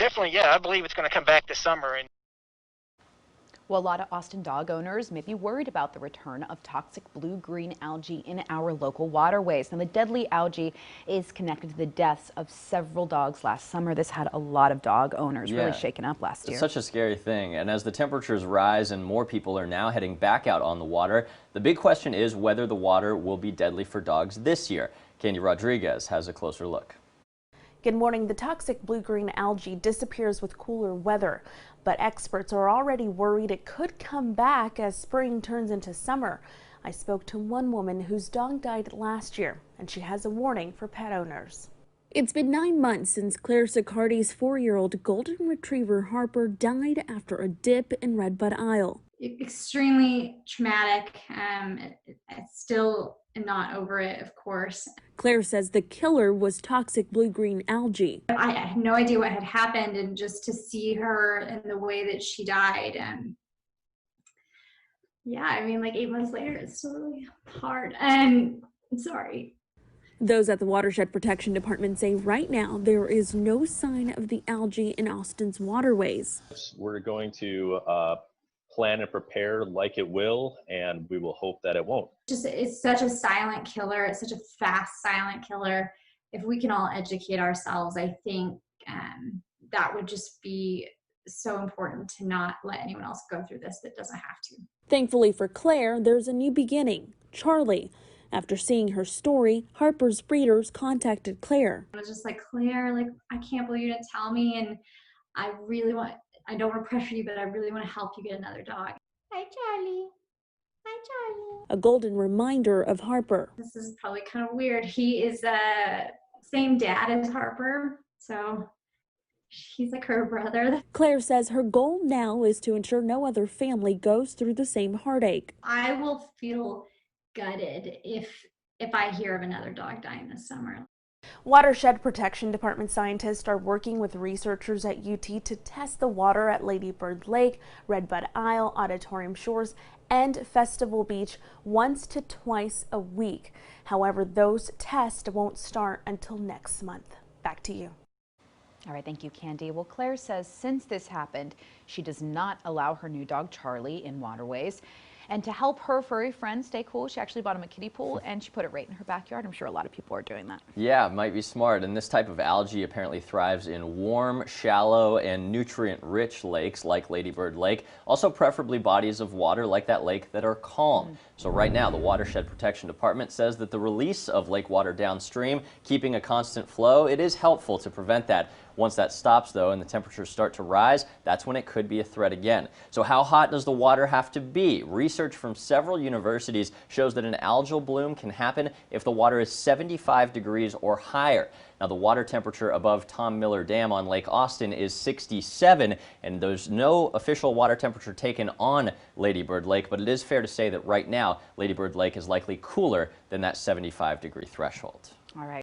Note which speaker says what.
Speaker 1: definitely, yeah, I believe it's going to come back this summer. And
Speaker 2: Well, a lot of Austin dog owners may be worried about the return of toxic blue-green algae in our local waterways. Now, the deadly algae is connected to the deaths of several dogs last summer. This had a lot of dog owners really shaken up last year.
Speaker 3: It's such a scary thing. And as the temperatures rise and more people are now heading back out on the water, the big question is whether the water will be deadly for dogs this year. Candy Rodriguez has a closer look.
Speaker 4: Good morning. The toxic blue-green algae disappears with cooler weather, but experts are already worried it could come back as spring turns into summer. I spoke to one woman whose dog died last year, and she has a warning for pet owners. It's been 9 months since Claire Sicardi's 4-year-old golden retriever Harper died after a dip in Redbud Isle.
Speaker 5: Extremely traumatic. I still am not over it, of course.
Speaker 4: Claire says the killer was toxic blue-green algae.
Speaker 5: I had no idea what had happened, and just to see her and the way that she died, yeah, I mean, like 8 months later, it's still really hard, and I'm sorry.
Speaker 4: Those at the Watershed Protection Department say right now there is no sign of the algae in Austin's waterways.
Speaker 6: We're going to plan and prepare like it will, and we will hope that it won't.
Speaker 5: It's such a silent killer. It's such a fast, silent killer. If we can all educate ourselves, I think that would just be so important to not let anyone else go through this that doesn't have to.
Speaker 4: Thankfully for Claire, there's a new beginning. Charlie. After seeing her story, Harper's breeders contacted Claire.
Speaker 5: I was just like, Claire, like, I can't believe you didn't tell me, and I don't want to pressure you, but I really want to help you get another dog. Hi, Charlie. Hi, Charlie.
Speaker 4: A golden reminder of Harper.
Speaker 5: This is probably kind of weird. He is the same dad as Harper, so he's like her brother.
Speaker 4: Claire says her goal now is to ensure no other family goes through the same heartache.
Speaker 5: I will feel gutted if I hear of another dog dying this summer.
Speaker 4: Watershed Protection Department scientists are working with researchers at UT to test the water at Lady Bird Lake, Redbud Isle, Auditorium Shores, and Festival Beach once to twice a week. However, those tests won't start until next month. Back to you.
Speaker 2: All right, thank you, Candy. Well, Claire says since this happened, she does not allow her new dog Charlie in waterways. And to help her furry friend stay cool, she actually bought him a kiddie pool and she put it right in her backyard. I'm sure a lot of people are doing that.
Speaker 3: Yeah, it might be smart. And this type of algae apparently thrives in warm, shallow, and nutrient-rich lakes like Lady Bird Lake. Also preferably bodies of water like that lake that are calm. So right now, the Watershed Protection Department says that the release of lake water downstream, keeping a constant flow, it is helpful to prevent that. Once that stops, though, and the temperatures start to rise, that's when it could be a threat again. So how hot does the water have to be? Research from several universities shows that an algal bloom can happen if the water is 75 degrees or higher. Now, the water temperature above Tom Miller Dam on Lake Austin is 67, and there's no official water temperature taken on Lady Bird Lake, but it is fair to say that right now, Lady Bird Lake is likely cooler than that 75-degree threshold.
Speaker 2: All right.